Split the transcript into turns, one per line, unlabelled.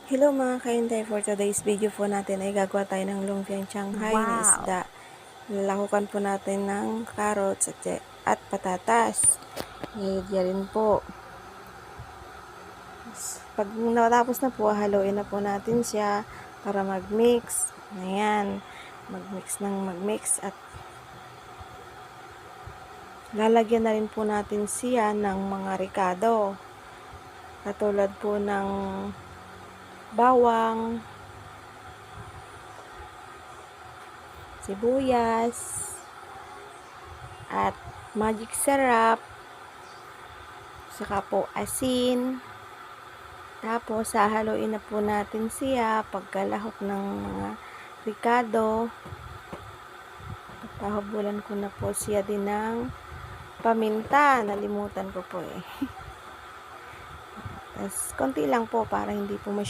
Hello mga kainday, for today's video po natin ay gagawa tayo ng lumpiang Shanghai na isda. Lalahukan po natin ng carrots at patatas. Nilagyan rin po. Pag natapos na po, haluin na po natin siya para mag-mix. Ayan, mag-mix at lalagyan na rin po natin siya ng mga ricado. Katulad po ng bawang, sibuyas, at magic sarap, saka po asin. Tapos hahaluin na po natin siya pagkalahok ng mga ricado. Pahabulan ko na po siya din ng paminta, nalimutan ko po eh. Tapos konti lang po para hindi po masyadong